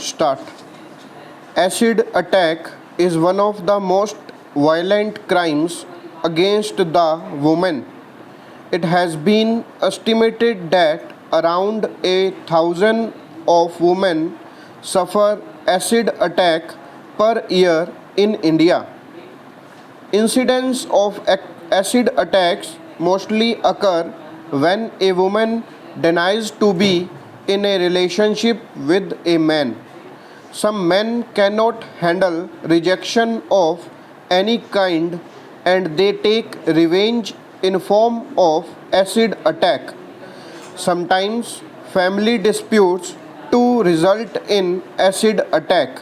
start. Acid attack is one of the most violent crimes against the woman. It has been estimated that around 1,000 of women suffer acid attack per year in India. Incidents of acid attacks mostly occur when a woman denies to be in a relationship with a man. Some men cannot handle rejection of any kind and they take revenge in form of acid attack. Sometimes family disputes too result in acid attack.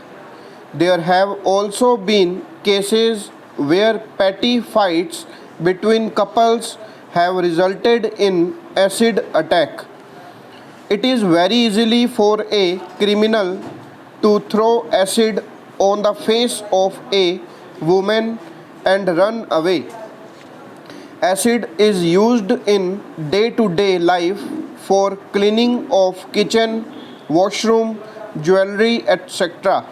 There have also been cases where petty fights between couples have resulted in acid attack. It is very easily for a criminal to throw acid on the face of a woman and run away. Acid is used in day-to-day life for cleaning of kitchen, washroom, jewelry, etc.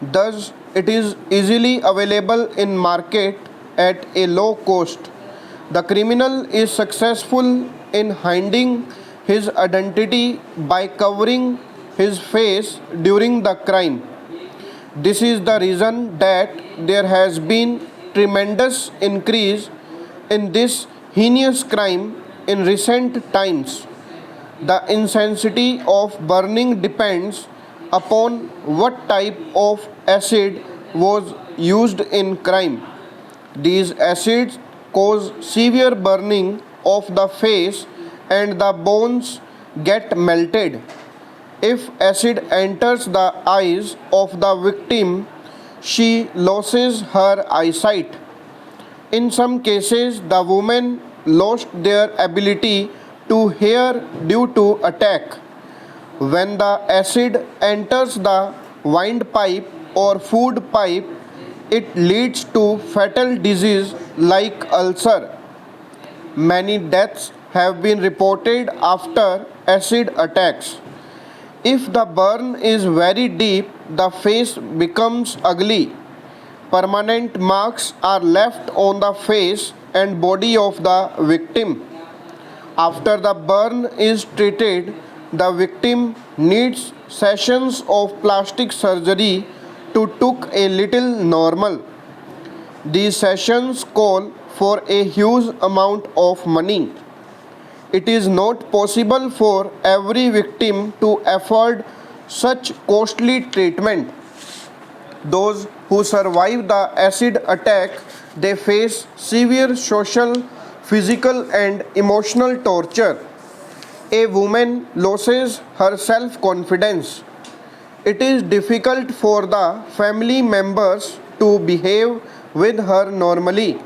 Thus, it is easily available in market at a low cost. The criminal is successful in hiding his identity by covering his face during the crime. This is the reason that there has been tremendous increase in this heinous crime in recent times. The intensity of burning depends upon what type of acid was used in crime. These acids cause severe burning of the face and the bones get melted. If acid enters the eyes of the victim, she loses her eyesight. In some cases, the women lost their ability to hear due to attack. When the acid enters the windpipe or food pipe, it leads to fatal disease like ulcer. Many deaths have been reported after acid attacks. If the burn is very deep, the face becomes ugly. Permanent marks are left on the face and body of the victim. After the burn is treated, the victim needs sessions of plastic surgery to look a little normal. These sessions call for a huge amount of money. It is not possible for every victim to afford such costly treatment. Those who survive the acid attack, they face severe social, physical and emotional torture. A woman loses her self-confidence. It is difficult for the family members to behave with her normally.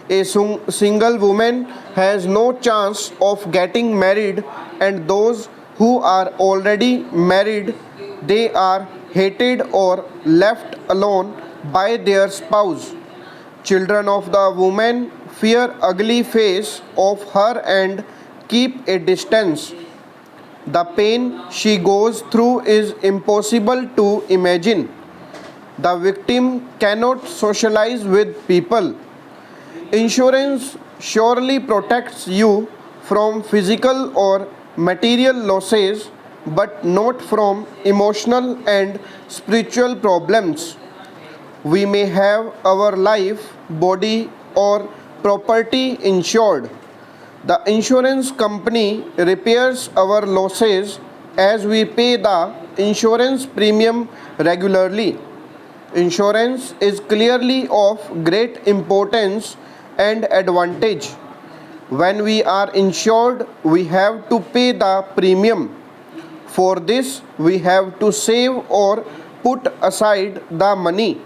A single woman has no chance of getting married, and those who are already married, they are hated or left alone by their spouse. Children of the woman fear ugly face of her and keep a distance. The pain she goes through is impossible to imagine. The victim cannot socialize with people. Insurance surely protects you from physical or material losses, but not from emotional and spiritual problems. We may have our life, body, or property insured. The insurance company repairs our losses as we pay the insurance premium regularly. Insurance is clearly of great importance and advantage. When we are insured, we have to pay the premium. For this, we have to save or put aside the money.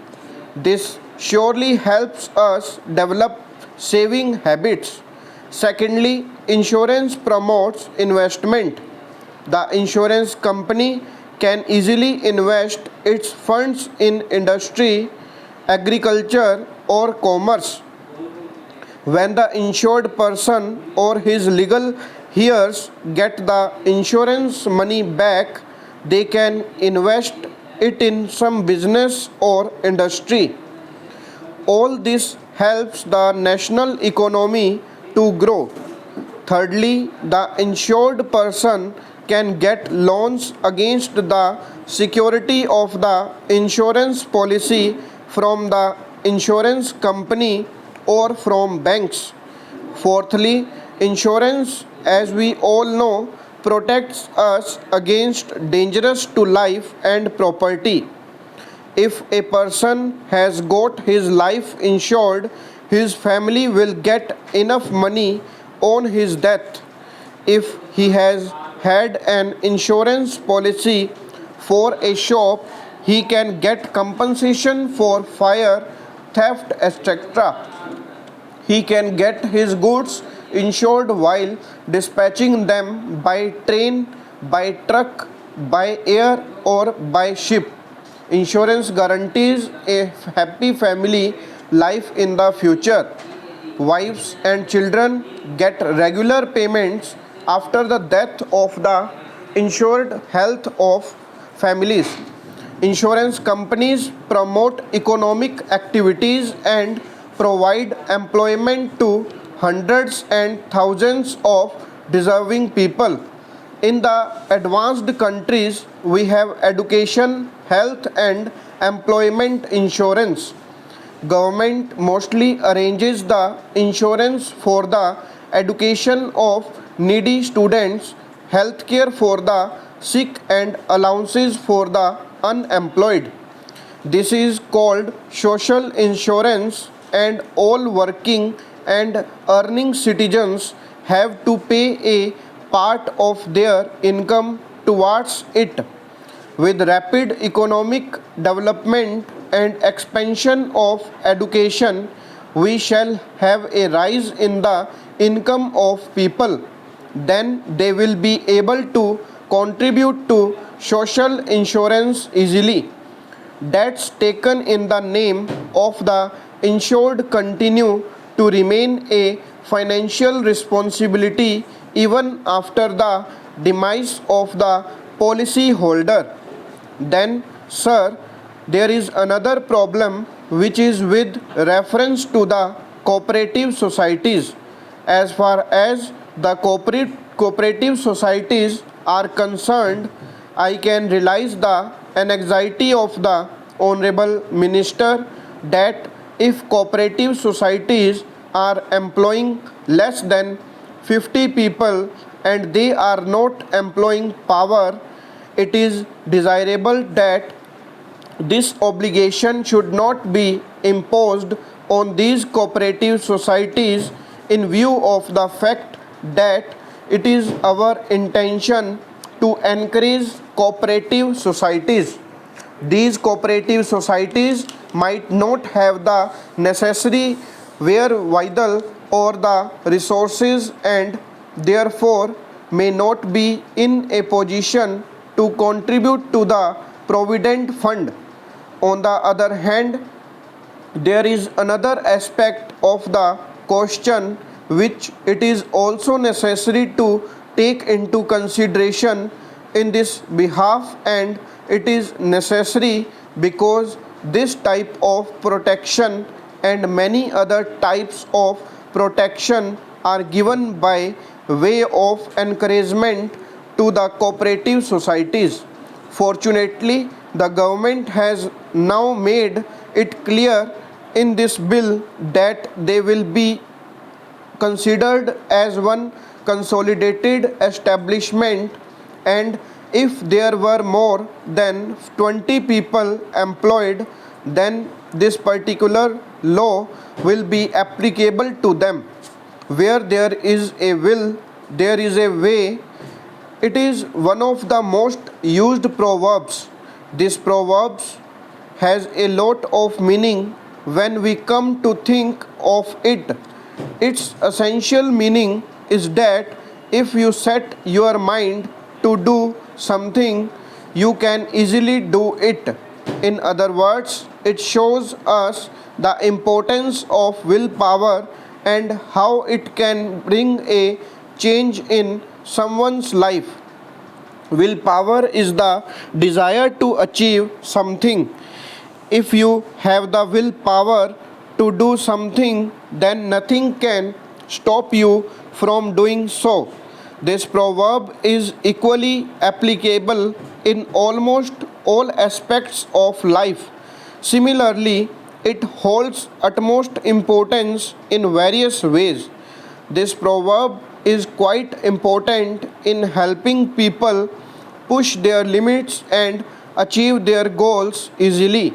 This surely helps us develop saving habits. Secondly, insurance promotes investment. The insurance company can easily invest its funds in industry, agriculture, or commerce. When the insured person or his legal heirs get the insurance money back, they can invest it in some business or industry. All this helps the national economy to grow. Thirdly, the insured person can get loans against the security of the insurance policy from the insurance company or from banks. Fourthly, insurance, as we all know, protects us against dangerous to life and property. If a person has got his life insured, his family will get enough money on his death. If he has had an insurance policy for a shop, he can get compensation for fire, theft, etc. He can get his goods insured while dispatching them by train, by truck, by air, or by ship. Insurance guarantees a happy family life in the future. Wives and children get regular payments after the death of the insured health of families. Insurance companies promote economic activities and provide employment to hundreds and thousands of deserving people. In the advanced countries, we have education, health and employment insurance. Government mostly arranges the insurance for the education of needy students, healthcare for the sick and allowances for the unemployed. This is called social insurance, and all working and earning citizens have to pay a part of their income towards it. With rapid economic development and expansion of education, we shall have a rise in the income of people. Then they will be able to contribute to social insurance easily. Debts taken in the name of the insured continue to remain a financial responsibility even after the demise of the policy holder. Then, sir, there is another problem which is with reference to the cooperative societies. As far as the cooperative societies are concerned, I can realize the anxiety of the Honorable Minister that if cooperative societies are employing less than 50 people and they are not employing power, it is desirable that this obligation should not be imposed on these cooperative societies in view of the fact that it is our intention to encourage cooperative societies. These cooperative societies might not have the necessary wherewithal or the resources and therefore may not be in a position to contribute to the provident fund. On the other hand, there is another aspect of the question which it is also necessary to take into consideration in this behalf, and it is necessary because this type of protection and many other types of protection are given by way of encouragement to the cooperative societies. Fortunately, the government has now made it clear in this bill that they will be considered as one consolidated establishment, and if there were more than 20 people employed, then this particular law will be applicable to them. Where there is a will, there is a way. It is one of the most used proverbs. This proverb has a lot of meaning when we come to think of it. Its essential meaning is that if you set your mind to do something, you can easily do it. In other words, it shows us the importance of willpower and how it can bring a change in someone's life. Willpower is the desire to achieve something. If you have the willpower to do something, then nothing can stop you from doing so. This proverb is equally applicable in almost all aspects of life. Similarly, it holds utmost importance in various ways. This proverb is quite important in helping people push their limits and achieve their goals easily.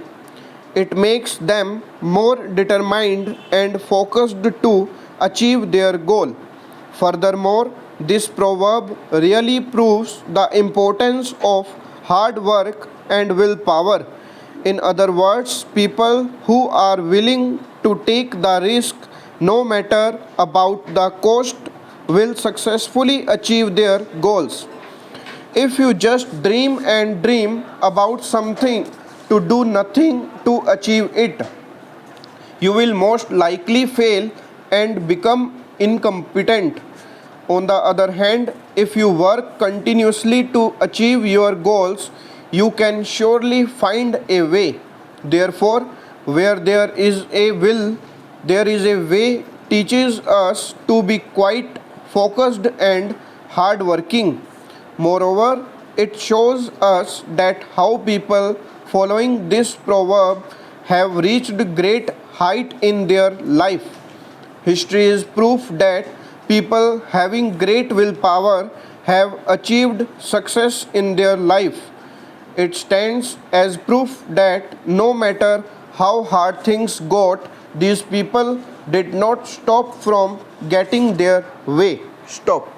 It makes them more determined and focused to achieve their goal. Furthermore, this proverb really proves the importance of hard work and willpower. In other words, people who are willing to take the risk no matter about the cost will successfully achieve their goals. If you just dream and dream about something to do nothing to achieve it, you will most likely fail and become incompetent. On the other hand, if you work continuously to achieve your goals, you can surely find a way. Therefore, where there is a will, there is a way teaches us to be quite focused and hardworking. Moreover, it shows us that how people following this proverb have reached great height in their life. History is proof that people having great willpower have achieved success in their life. It stands as proof that no matter how hard things got, these people did not stop from getting their way. Stop.